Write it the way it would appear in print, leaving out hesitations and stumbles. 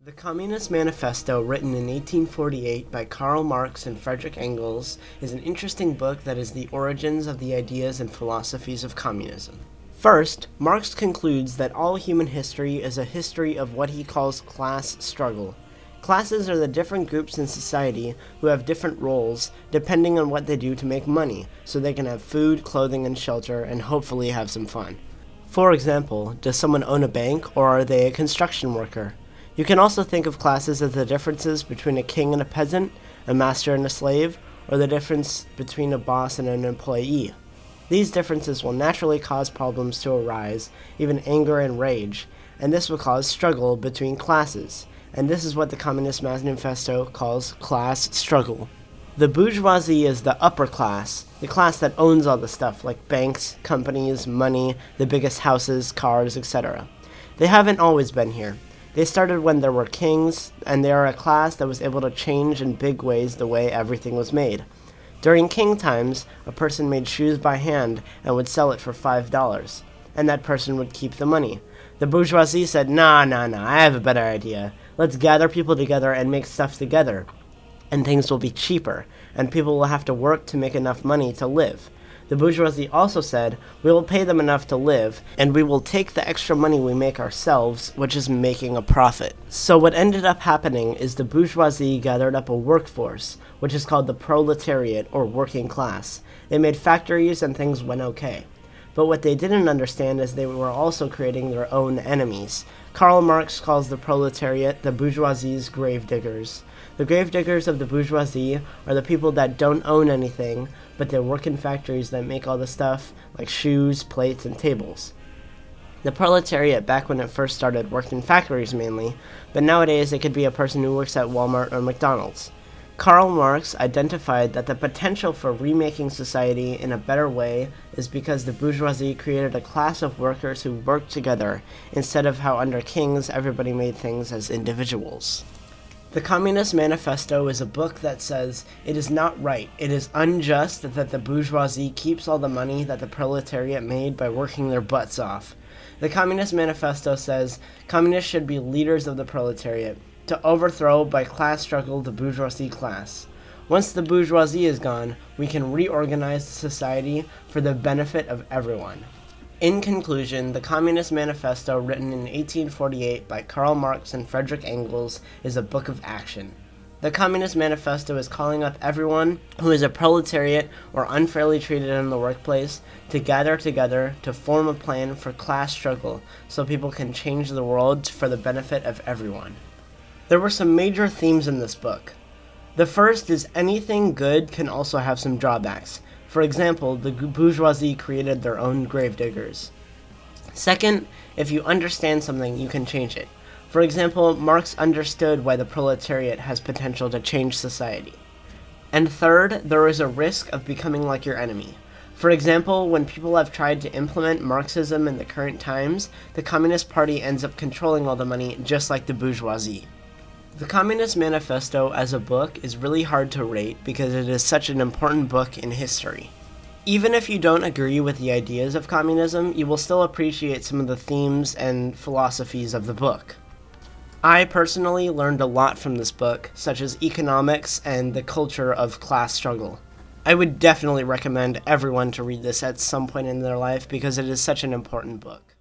The Communist Manifesto, written in 1848 by Karl Marx and Friedrich Engels, is an interesting book that is the origins of the ideas and philosophies of communism. First, Marx concludes that all human history is a history of what he calls class struggle. Classes are the different groups in society who have different roles depending on what they do to make money, so they can have food, clothing, and shelter, and hopefully have some fun. For example, does someone own a bank, or are they a construction worker? You can also think of classes as the differences between a king and a peasant, a master and a slave, or the difference between a boss and an employee. These differences will naturally cause problems to arise, even anger and rage, and this will cause struggle between classes, and this is what the Communist Manifesto calls class struggle. The bourgeoisie is the upper class, the class that owns all the stuff like banks, companies, money, the biggest houses, cars, etc. They haven't always been here. They started when there were kings, and they are a class that was able to change in big ways the way everything was made. During king times, a person made shoes by hand and would sell it for $5, and that person would keep the money. The bourgeoisie said, nah, I have a better idea. Let's gather people together and make stuff together, and things will be cheaper, and people will have to work to make enough money to live. The bourgeoisie also said, we will pay them enough to live, and we will take the extra money we make ourselves, which is making a profit. So what ended up happening is the bourgeoisie gathered up a workforce, which is called the proletariat, or working class. They made factories and things went okay. But what they didn't understand is they were also creating their own enemies. Karl Marx calls the proletariat the bourgeoisie's gravediggers. The gravediggers of the bourgeoisie are the people that don't own anything, but they work in factories that make all the stuff, like shoes, plates, and tables. The proletariat, back when it first started, worked in factories mainly, but nowadays it could be a person who works at Walmart or McDonald's. Karl Marx identified that the potential for remaking society in a better way is because the bourgeoisie created a class of workers who worked together, instead of how under kings everybody made things as individuals. The Communist Manifesto is a book that says it is not right, it is unjust that the bourgeoisie keeps all the money that the proletariat made by working their butts off. The Communist Manifesto says communists should be leaders of the proletariat, to overthrow by class struggle the bourgeoisie class. Once the bourgeoisie is gone, we can reorganize the society for the benefit of everyone. In conclusion, the Communist Manifesto, written in 1848 by Karl Marx and Friedrich Engels, is a book of action. The Communist Manifesto is calling up everyone who is a proletariat or unfairly treated in the workplace to gather together to form a plan for class struggle so people can change the world for the benefit of everyone. There were some major themes in this book. The first is anything good can also have some drawbacks. For example, the bourgeoisie created their own gravediggers. Second, if you understand something, you can change it. For example, Marx understood why the proletariat has potential to change society. And third, there is a risk of becoming like your enemy. For example, when people have tried to implement Marxism in the current times, the Communist Party ends up controlling all the money just like the bourgeoisie. The Communist Manifesto as a book is really hard to rate because it is such an important book in history. Even if you don't agree with the ideas of communism, you will still appreciate some of the themes and philosophies of the book. I personally learned a lot from this book, such as economics and the culture of class struggle. I would definitely recommend everyone to read this at some point in their life because it is such an important book.